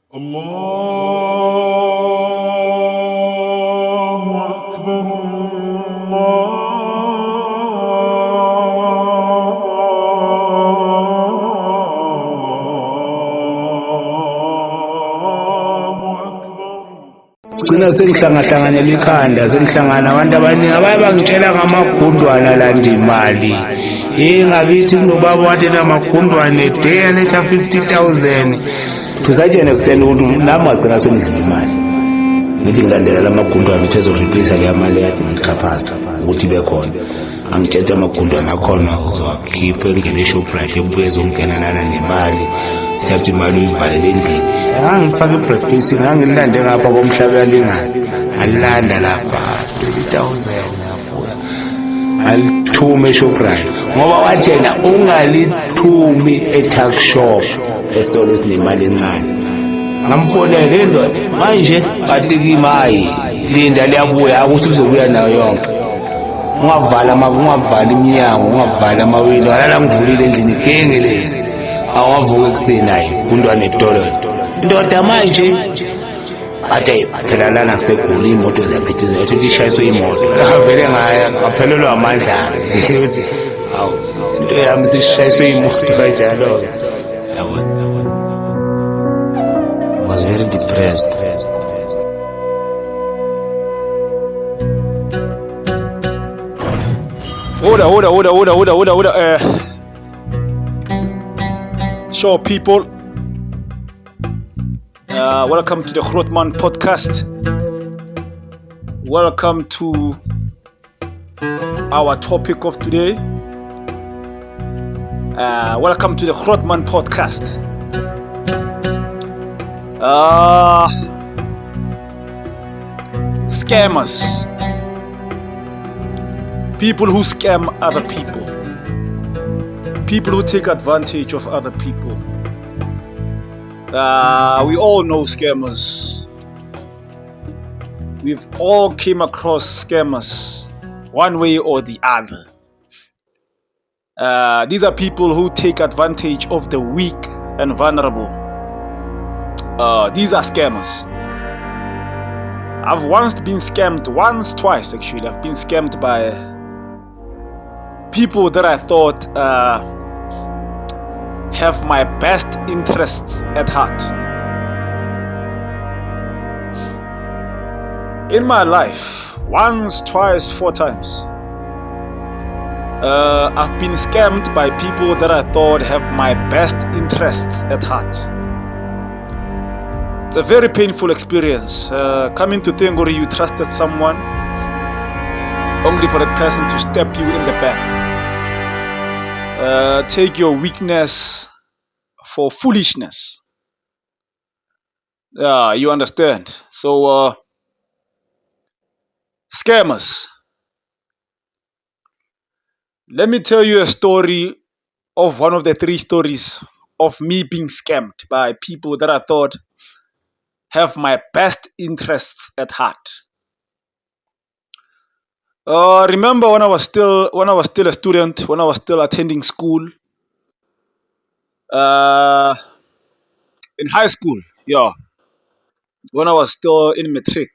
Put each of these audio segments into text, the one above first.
الله أكبر الله أكبر. Gcina sengihlangahlangane ikhanda sengihlangana abantu abaningi abaye bangitshela ngamagundwane alanda imali. Ngakithi kunobaba wathi namagundwane day aletha 50,000 to such an extent ukuthi nami ngagcina sengidlula imali. Ngithi ngilandela lamagundwane ukuthi ezoreplace leya mali yakade ngichaphaza ukuthi ibe khona. Angitshela amagundwane akhona uzowakhipha engene eShoprite ebuye ezongena nana nemali. Thatha imali uyivalele endlini. Ngangifaka i-briefcase ngangilande ngapha komhlaba yalingana. Alilanda lapha 20,000 yabuya. Alithuma eShoprite ngoba wathi yena ungalithumi e-tuck shop esitolo esinemali encane. Ngamfonela indoda manje bathi kimayi linda liyabuya ukuthi kuzobuya nayo yonke. Ungavali iminyango, ungavali amawindi, walala ngivulile endlini genge lezi. Awavuka ekuseni hayi kundwane etolo. Indoda manje bathe phela lana kusegula imoto ziyaphithizela ukuthi ishayiswe imoto. Vele ngaphelelwa amandla ukuthi hawu into yami sishayiswe imoto kanjalo. I was very depressed. Hold on. Sure, people. Welcome to the Grootman podcast. Welcome to our topic of today. Welcome to the Grootman podcast. Scammers. People who scam other people. People who take advantage of other people. We all know scammers. We've all came across scammers one way or the other. These are people who take advantage of the weak and vulnerable. These are scammers. I've once been scammed, twice actually. I've been scammed by people that I thought have my best interests at heart. In my life, once, twice, 4 times, I've been scammed by people that I thought have my best interests at heart. It's a very painful experience. Coming to think or you trusted someone only for that person to stab you in the back. Take your weakness for foolishness. Yeah, you understand. So, scammers. Let me tell you a story of one of the 3 stories of me being scammed by people that I thought have my best interests at heart. Remember when I was still a student, when I was still attending school, in high school, when I was still in matric.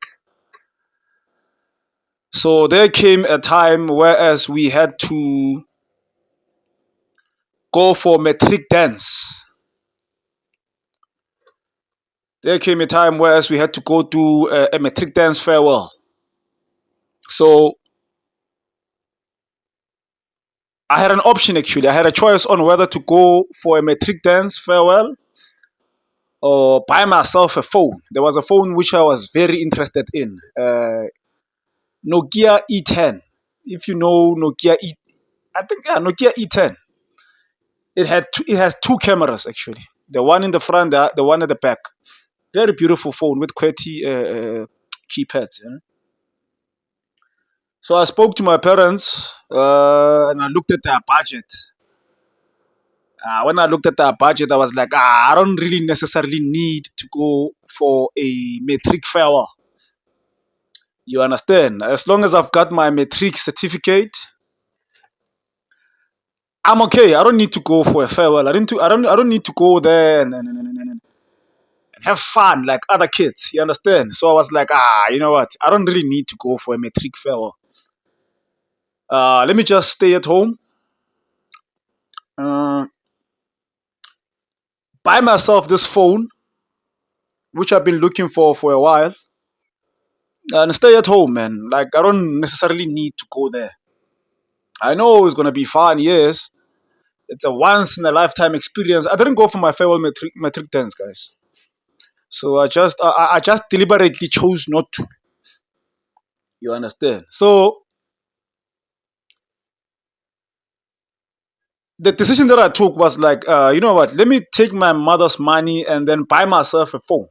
So there came a time whereas we had to go for matric dance. There came a time whereas we had to go to a matric dance farewell. So I had an option actually. I had a choice on whether to go for a matric dance farewell or buy myself a phone. There was a phone which I was very interested in. Nokia E10. If you know Nokia Nokia E10. It has 2 cameras actually. The one in the front, the one at the back. Very beautiful phone with QWERTY keypads. So I spoke to my parents and I looked at their budget. When I looked at their budget, I was like, I don't really necessarily need to go for a matric farewell. You understand? As long as I've got my matric certificate, I'm okay. I don't need to go for a farewell. I don't need to go there and have fun like other kids. You understand? So I was like, you know what? I don't really need to go for a matric farewell. Let me just stay at home, uh, buy myself this phone, which I've been looking for a while, and stay at home, man. Like I don't necessarily need to go there. I know it's gonna be fun, yes. It's a once in a lifetime experience. I didn't go for my farewell matric dance, guys. So I just deliberately chose not to. You understand? So the decision that I took was like, you know what? Let me take my mother's money and then buy myself a phone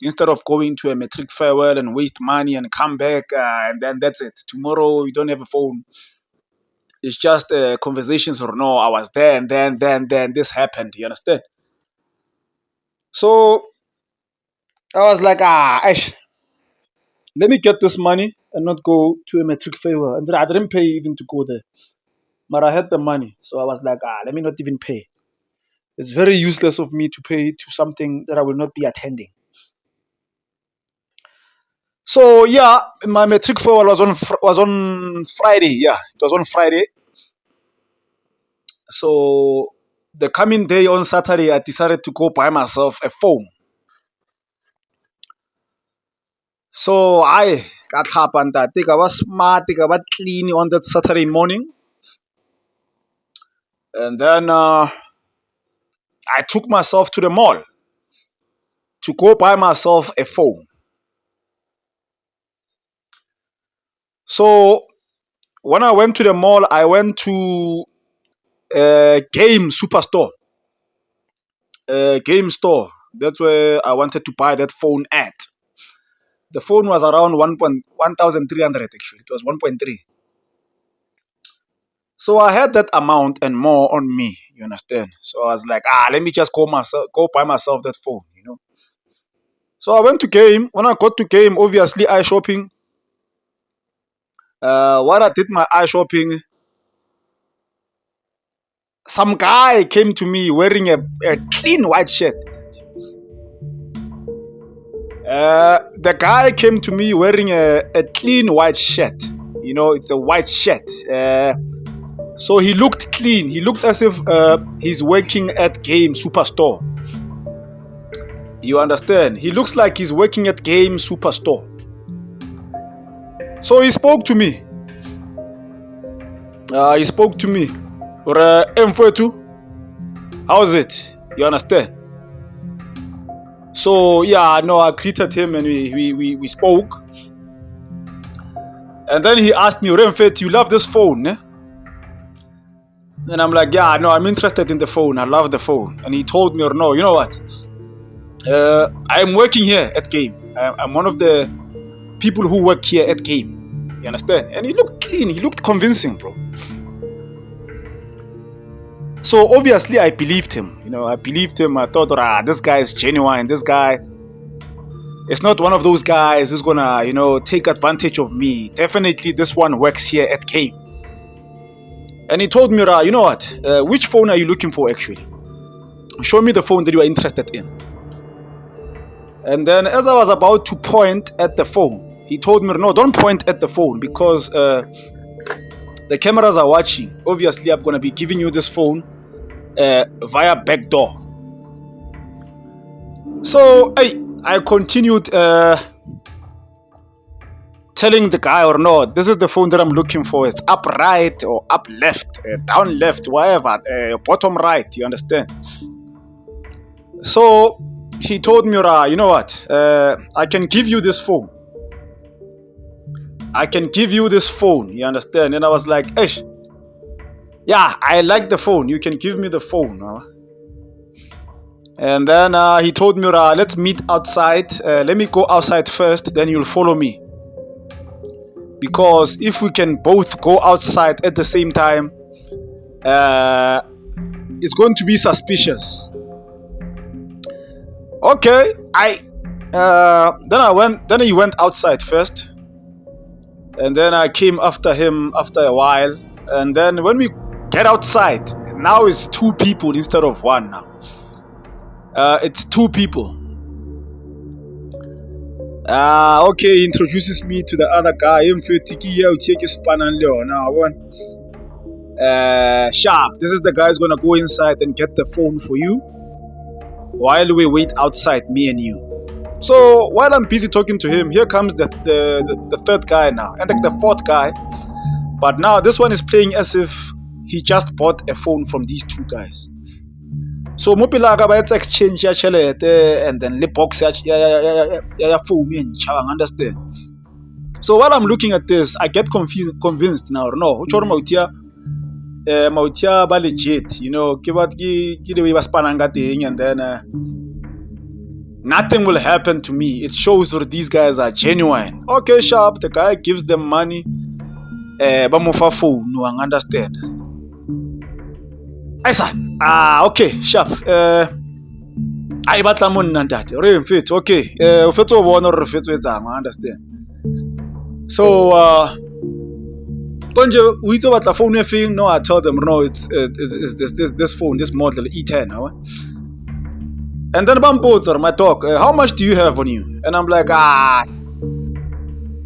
instead of going to a matric farewell and waste money and come back and then that's it. Tomorrow you don't have a phone. It's just conversations or no, I was there and then this happened. You understand? So I was like, let me get this money and not go to a matric farewell. And then I didn't pay even to go there. But I had the money. So I was like, let me not even pay. It's very useless of me to pay to something that I will not be attending. So yeah, my matric farewell was on Friday. Yeah, it was on Friday. So the coming day on Saturday, I decided to go buy myself a phone. So I got happened that I was smart, I was clean on that Saturday morning. And then I took myself to the mall to go buy myself a phone. So when I went to the mall, I went to a game superstore, a game store. That's where I wanted to buy that phone at. The phone was around 1,300 actually. It was 1.3. So I had that amount and more on me. You understand? So I was like, let me just go buy myself that phone. You know. So I went to game. When I got to game, obviously eye shopping. While I did my eye shopping, some guy came to me wearing a clean white shirt. The guy came to me wearing a clean white shirt. You know, it's a white shirt. So he looked clean. He looked as if he's working at Game Superstore. You understand? He looks like he's working at Game Superstore. So he spoke to me. Or M42, how's it? You understand? So yeah, no, I greeted him and we spoke. And then he asked me, Remfet, you love this phone? Eh? And I'm like, yeah, no, I'm interested in the phone. I love the phone. And he told me, or no, you know what? I'm working here at Game. I'm one of the people who work here at Game. You understand? And he looked clean. He looked convincing, bro. So obviously I believed him. You know, I believed him. I thought, this guy is genuine. This guy is not one of those guys who's gonna, you know, take advantage of me. Definitely this one works here at Game. And he told me, you know what? Which phone are you looking for actually? Show me the phone that you are interested in. And then as I was about to point at the phone, he told me, no, don't point at the phone because the cameras are watching. Obviously, I'm going to be giving you this phone via backdoor. So I continued telling the guy, or no, this is the phone that I'm looking for. It's up right or up left, down left, wherever, bottom right, you understand? So he told me, you know what, I can give you this phone. I can give you this phone, you understand? And I was like, yeah, I like the phone. You can give me the phone. Huh? And then he told me, let's meet outside. Let me go outside first, then you'll follow me. Because if we can both go outside at the same time, it's going to be suspicious. Okay, then he went outside first. And then I came after him after a while. And then when we get outside, now it's two people instead of one now. It's two people. Okay, he introduces me to the other guy. Sharp, this is the guy who's gonna go inside and get the phone for you while we wait outside, me and you. So while I'm busy talking to him, here comes the third guy now, and like the fourth guy. But now this one is playing as if he just bought a phone from these two guys. So Mopilaka ba etsa exchange ya chelete and then le box ya phone and chawang, understand? So while I'm looking at this, I get convinced now. No, Mautia ba legit, you know, ke the way ba spanang ka teng, and then nothing will happen to me. It shows that these guys are genuine. Okay, Sharp, the guy gives them money. Ba mo fa phone, no, I understand. Okay, Sharp. I batla monna ntate. Re mfethu, okay. O fetso o bona re fetso etsang, I understand. So konje o itse batla phone e feng? No, I tell them no, it's this phone, this model E10, huh? And then Bampozer, my talk, how much do you have on you? And I'm like, I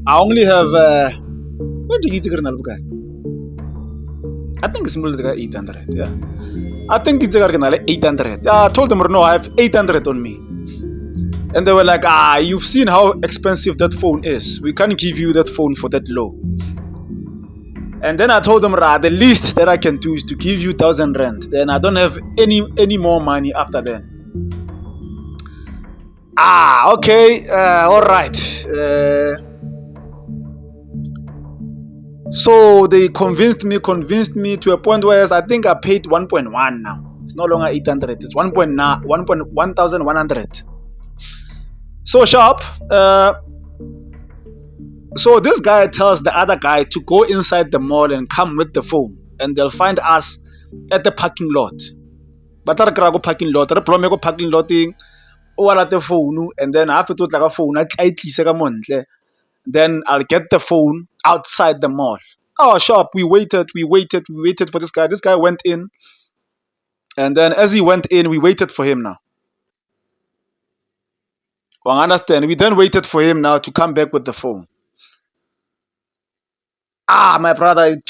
only have what do you think, guy? I think it's more like 800. Yeah, I think it's like 800. I told them no, I have 800 on me. And they were like, you've seen how expensive that phone is. We can't give you that phone for that low. And then I told them, the least that I can do is to give you 1,000 rand. Then I don't have any more money after that. Okay, all right. So they convinced me to a point where I think I paid 1.1 now. It's no longer 800. It's 1,100. So Sharp. So this guy tells the other guy to go inside the mall and come with the phone, and they'll find us at the parking lot. But I go parking lot. I go parking lot thing. The phone, and then I have to like a phone. Then I'll get the phone outside the mall. Oh, Sharp, we waited for this guy. This guy went in, and then as he went in, we waited for him now. Well, I understand. We then waited for him now to come back with the phone. My brother, it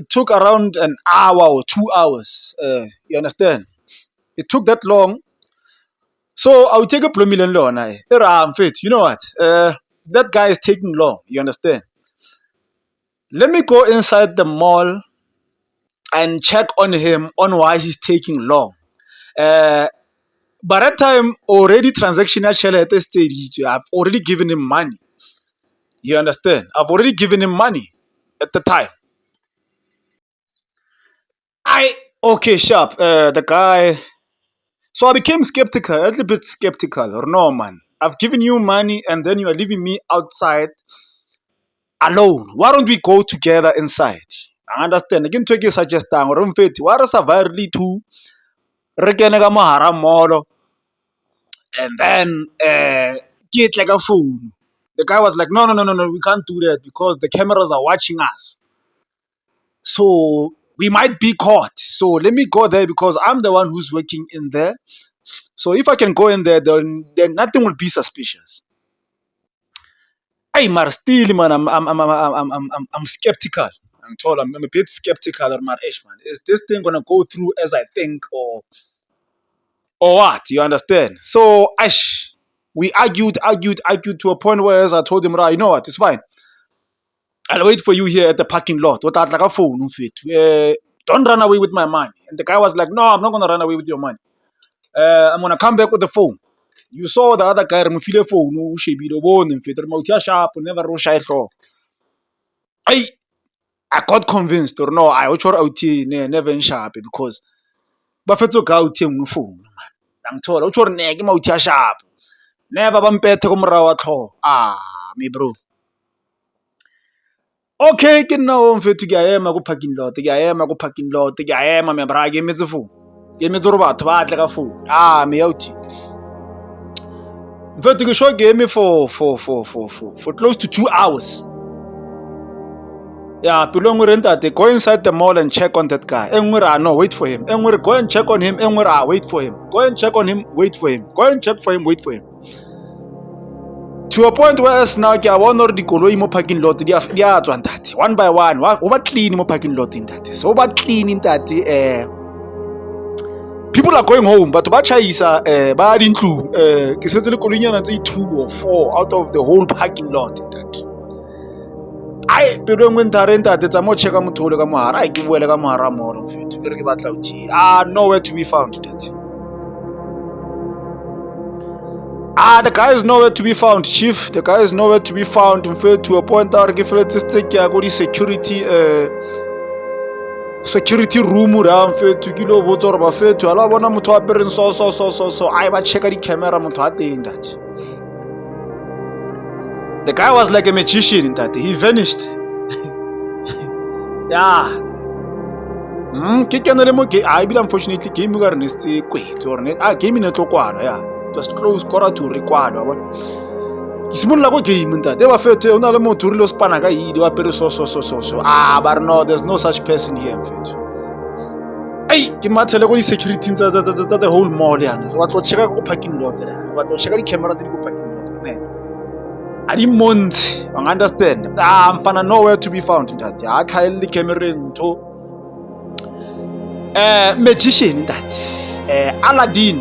took around an hour or 2 hours. You understand? It took that long. So I'll take a million loan. I'm fit. You know what? That guy is taking long. You understand? Let me go inside the mall and check on him on why he's taking long. By that time, already transaction at this stage, I've already given him money. You understand? I've already given him money at the time. Okay, Sharp. The guy. So I became skeptical, a little bit skeptical. Or no, man. I've given you money and then you are leaving me outside alone. Why don't we go together inside? I understand. Again, to suggest what is a very to mall and then get like a phone. The guy was like, no, we can't do that because the cameras are watching us. So we might be caught. So let me go there because I'm the one who's working in there. So if I can go in there, then nothing will be suspicious. Hey, man, still, man, I'm skeptical. I'm a bit skeptical on my age, man. Is this thing gonna go through as I think, or what? You understand? So, we argued to a point where I told him, right, you know what? It's fine. I'll wait for you here at the parking lot. Without like a phone, don't run away with my money. And the guy was like, no, I'm not gonna run away with your money. I'm gonna come back with the phone. You saw the other guy remove the phone. No, she be the one in fit. Sharp never shy throw. I got convinced or no, I watch out never in Sharp because Buffett's go out him phone. I'm told watch your neck out Sharp. Never bumpet to me bro. Okay, can now fit to get go parking lot. Go parking lot. Me brag me the phone. Give me the robot. Like a phone. Me out. Vertigo show gave me for close to 2 hours. Yeah, Pilongo renta they go inside the mall and check on that guy. No, wait for him. Go and check on him. Wait for him. Go and check on him. Wait for him. Go and check for him. Wait for him. To a point where as now ke a bona gore dikoloi mo parking lot di a tswa ntate one by one o ba clean mo parking lot ntate so ba clean ntate people are going home batho ba chaisa ba dintlu ke setse le koloinyana tse 2 or 4 out of the whole parking lot ntate ai pero ngwe ntare ntate tsa mo checka motho le ka mohara ai ke boele ka mohara mo re mfetho ke re ke batla uthi nowhere to be found ntate. The guy is nowhere to be found, chief. The guy is nowhere to be found. In fact, to a point where if let's take a security room around to kilo voter ba fe to ala bona motho a pereng so I ba check the camera motho a teng that. The guy was like a magician in that. He vanished. Yeah. Ke kenele mo ke I be unfortunately game ga re ne se kwetse or ne game ne tlo kwana yeah. Just close quarter to record wa bona ke simolla go game ntate ba fete o na le motho re lo spana ka idi wa pere so but no there's no such person here mfethu ai ke mathele go di security tsa the whole mall yana wa tlo checka go parking lot wa tlo checka di camera tse di go parking lot ne a di months you understand mfana nowhere to be found ntate a tlhaele di camera ntho magician ntate Aladdin.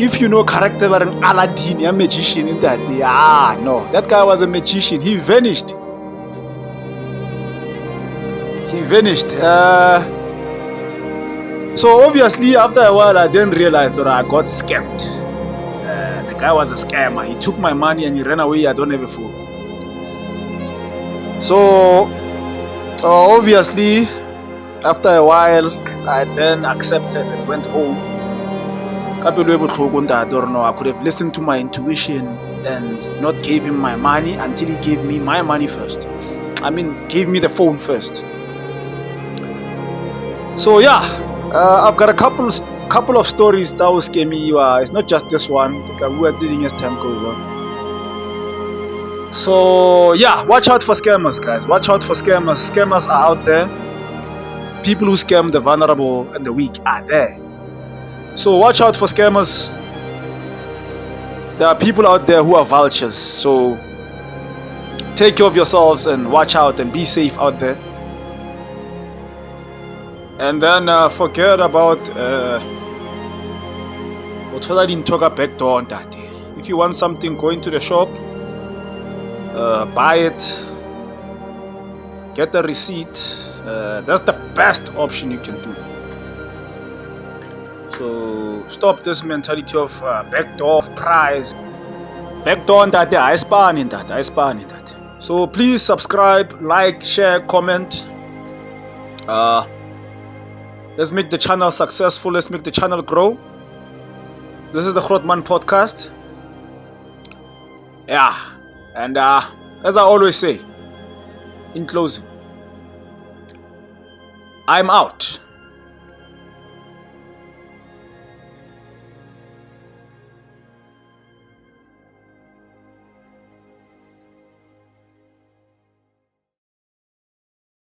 If you know character like Aladdin, a magician in that. No, that guy was a magician. He vanished. So obviously, after a while, I then realized that I got scammed. The guy was a scammer. He took my money and he ran away. I don't have a phone. So obviously, after a while, I then accepted and went home. I could have listened to my intuition and not gave him my money until he gave me my money first. I mean, gave me the phone first. So yeah, I've got a couple of stories that will scare me. It's not just this one. We are dealing as time goes on. So yeah, watch out for scammers, guys. Watch out for scammers. Scammers are out there. People who scam the vulnerable and the weak are there. So watch out for scammers. There are people out there who are vultures. So take care of yourselves and watch out and be safe out there. And then forget about backdoor. If you want something, go into the shop, buy it, get the receipt. That's the best option you can do. So stop this mentality of backdoor price. Backdoor that I span in that. So please subscribe, like, share, comment. Let's make the channel successful. Let's make the channel grow. This is the Grootman Podcast. Yeah, and as I always say, in closing, I'm out.